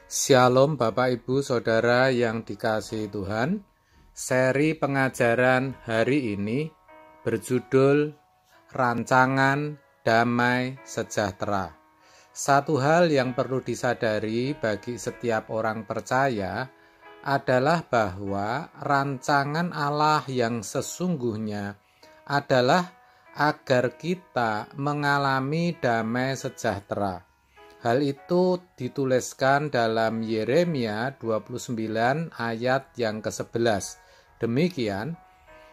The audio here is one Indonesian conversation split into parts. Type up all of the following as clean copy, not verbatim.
Shalom Bapak Ibu Saudara yang dikasihi Tuhan. Seri pengajaran hari ini berjudul Rancangan Damai Sejahtera. Satu hal yang perlu disadari bagi setiap orang percaya adalah bahwa rancangan Allah yang sesungguhnya adalah agar kita mengalami damai sejahtera. Hal itu dituliskan dalam Yeremia 29 ayat yang ke-11. Demikian,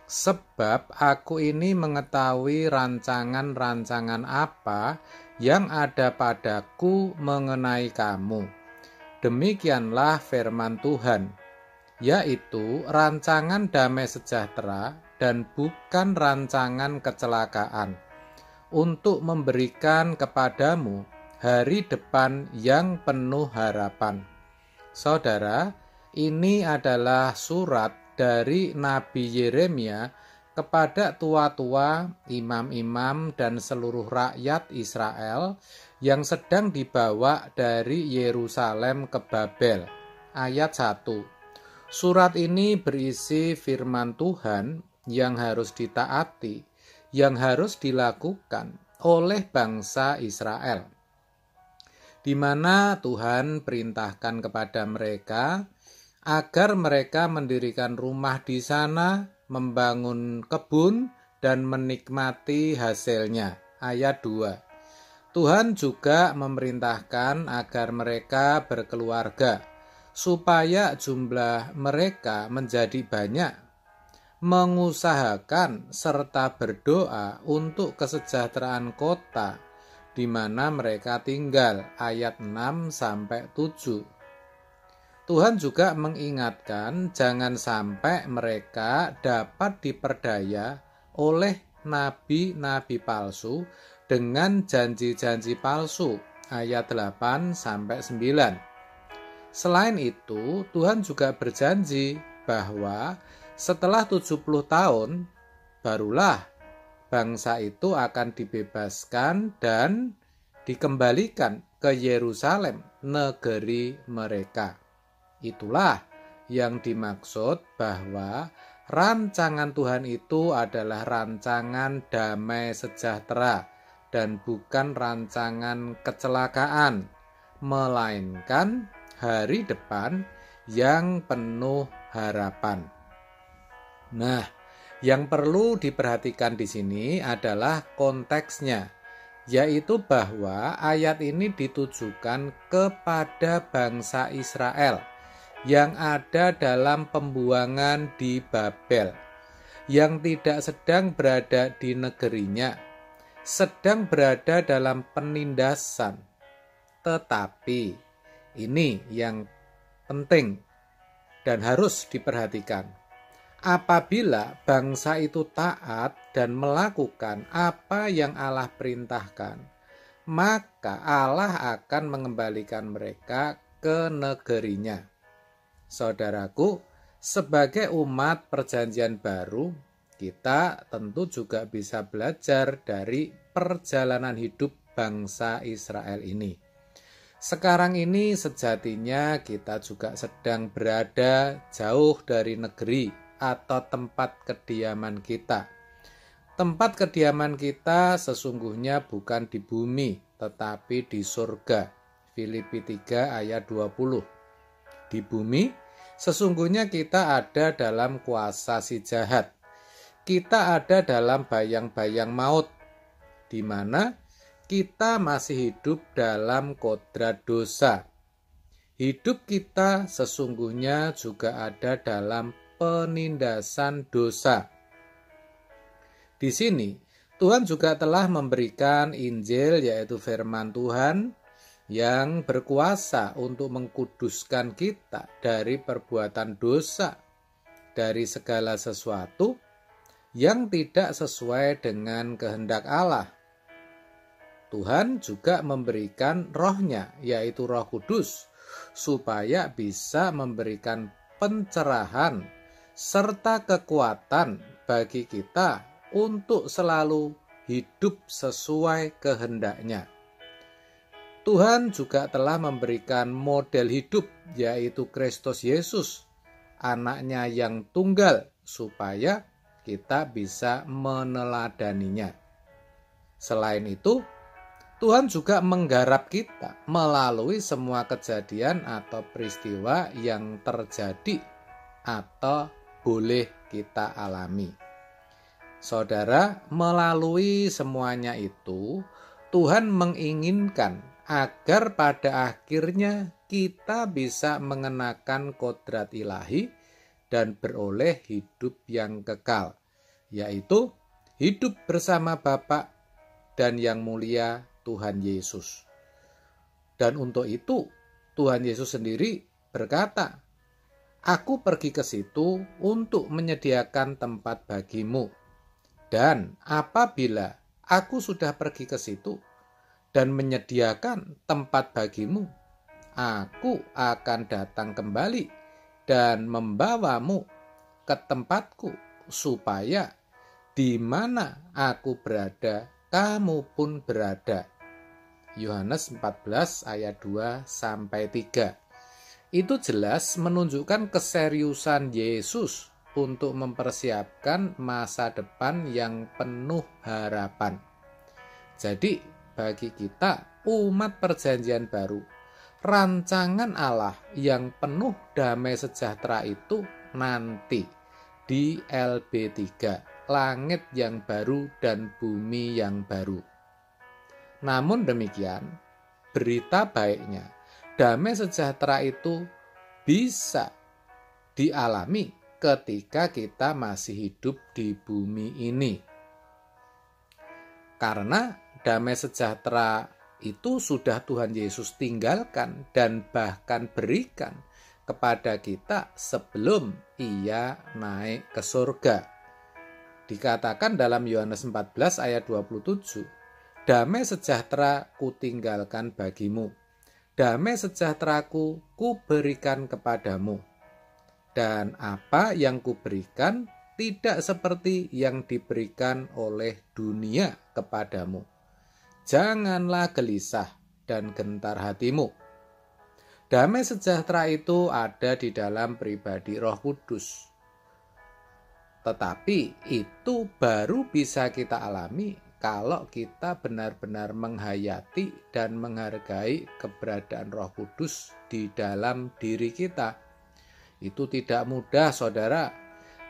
sebab aku ini mengetahui rancangan-rancangan apa yang ada padaku mengenai kamu. Demikianlah firman Tuhan, yaitu rancangan damai sejahtera dan bukan rancangan kecelakaan, untuk memberikan kepadamu hari depan yang penuh harapan. Saudara, ini adalah surat dari Nabi Yeremia kepada tua-tua, imam-imam, dan seluruh rakyat Israel yang sedang dibawa dari Yerusalem ke Babel. Ayat 1. Surat ini berisi firman Tuhan yang harus ditaati, yang harus dilakukan oleh bangsa Israel, di mana Tuhan perintahkan kepada mereka agar mereka mendirikan rumah di sana, membangun kebun, dan menikmati hasilnya. Ayat 2. Tuhan juga memerintahkan agar mereka berkeluarga, supaya jumlah mereka menjadi banyak, mengusahakan serta berdoa untuk kesejahteraan kota di mana mereka tinggal. Ayat 6-7. Tuhan juga mengingatkan jangan sampai mereka dapat diperdaya oleh nabi-nabi palsu dengan janji-janji palsu. Ayat 8-9. Selain itu, Tuhan juga berjanji bahwa setelah 70 tahun barulah bangsa itu akan dibebaskan dan dikembalikan ke Yerusalem, negeri mereka. Itulah yang dimaksud bahwa rancangan Tuhan itu adalah rancangan damai sejahtera dan bukan rancangan kecelakaan, melainkan hari depan yang penuh harapan. Nah, yang perlu diperhatikan di sini adalah konteksnya, yaitu bahwa ayat ini ditujukan kepada bangsa Israel yang ada dalam pembuangan di Babel, yang tidak sedang berada di negerinya, sedang berada dalam penindasan. Tetapi ini yang penting dan harus diperhatikan. Apabila bangsa itu taat dan melakukan apa yang Allah perintahkan, maka Allah akan mengembalikan mereka ke negerinya. Saudaraku, sebagai umat perjanjian baru, kita tentu juga bisa belajar dari perjalanan hidup bangsa Israel ini. Sekarang ini sejatinya kita juga sedang berada jauh dari negeri atau tempat kediaman kita. Tempat kediaman kita sesungguhnya bukan di bumi, tetapi di surga. Filipi 3 ayat 20. Di bumi, sesungguhnya kita ada dalam kuasa si jahat. Kita ada dalam bayang-bayang maut, di mana kita masih hidup dalam kodrat dosa. Hidup kita sesungguhnya juga ada dalam penindasan dosa. Di sini, Tuhan juga telah memberikan Injil, yaitu firman Tuhan, yang berkuasa untuk mengkuduskan kita dari perbuatan dosa, dari segala sesuatu yang tidak sesuai dengan kehendak Allah. Tuhan juga memberikan Roh-Nya, yaitu Roh Kudus, supaya bisa memberikan pencerahan serta kekuatan bagi kita untuk selalu hidup sesuai kehendaknya. Tuhan juga telah memberikan model hidup, yaitu Kristus Yesus, anaknya yang tunggal, supaya kita bisa meneladaninya. Selain itu, Tuhan juga menggarap kita melalui semua kejadian atau peristiwa yang terjadi atau boleh kita alami. Saudara, melalui semuanya itu, Tuhan menginginkan agar pada akhirnya kita bisa mengenakan kodrat ilahi dan beroleh hidup yang kekal, yaitu hidup bersama Bapa dan yang mulia Tuhan Yesus. Dan untuk itu, Tuhan Yesus sendiri berkata, "Aku pergi ke situ untuk menyediakan tempat bagimu. Dan apabila aku sudah pergi ke situ dan menyediakan tempat bagimu, aku akan datang kembali dan membawamu ke tempatku, supaya di mana aku berada, kamu pun berada." Yohanes 14 ayat 2-3. Itu jelas menunjukkan keseriusan Yesus untuk mempersiapkan masa depan yang penuh harapan. Jadi, bagi kita, umat perjanjian baru, rancangan Allah yang penuh damai sejahtera itu nanti di LB3, langit yang baru dan bumi yang baru. Namun demikian, berita baiknya, damai sejahtera itu bisa dialami ketika kita masih hidup di bumi ini. Karena damai sejahtera itu sudah Tuhan Yesus tinggalkan dan bahkan berikan kepada kita sebelum Ia naik ke surga. Dikatakan dalam Yohanes 14 ayat 27, "Damai sejahtera kutinggalkan bagimu, damai sejahteraku kuberikan kepadamu. Dan apa yang kuberikan tidak seperti yang diberikan oleh dunia kepadamu. Janganlah gelisah dan gentar hatimu." Damai sejahtera itu ada di dalam pribadi Roh Kudus. Tetapi itu baru bisa kita alami kalau kita benar-benar menghayati dan menghargai keberadaan Roh Kudus di dalam diri kita. Itu tidak mudah, saudara,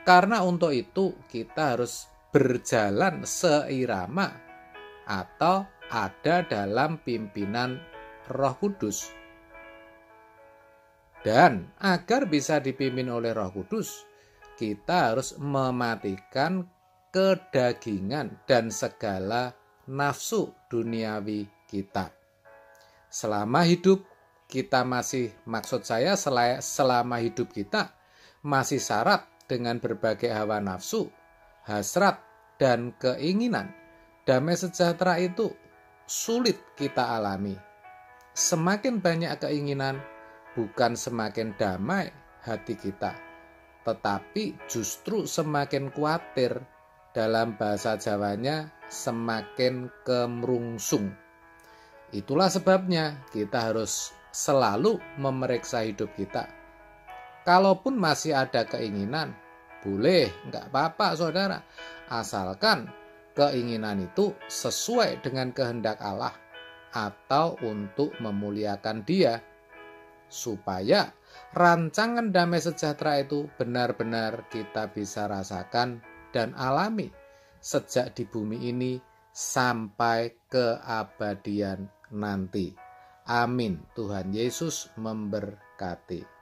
karena untuk itu kita harus berjalan seirama atau ada dalam pimpinan Roh Kudus. Dan agar bisa dipimpin oleh Roh Kudus, kita harus mematikan kedagingan dan segala nafsu duniawi kita. Selama hidup kita selama hidup kita masih syarat dengan berbagai hawa nafsu, hasrat, dan keinginan, damai sejahtera itu sulit kita alami. Semakin banyak keinginan, bukan semakin damai hati kita, tetapi justru semakin khawatir. Dalam bahasa Jawanya, semakin kemerungsung. Itulah sebabnya kita harus selalu memeriksa hidup kita. Kalaupun masih ada keinginan, boleh, enggak apa-apa saudara, asalkan keinginan itu sesuai dengan kehendak Allah atau untuk memuliakan Dia, supaya rancangan damai sejahtera itu benar-benar kita bisa rasakan dan alami sejak di bumi ini sampai keabadian nanti. Amin. Tuhan Yesus memberkati.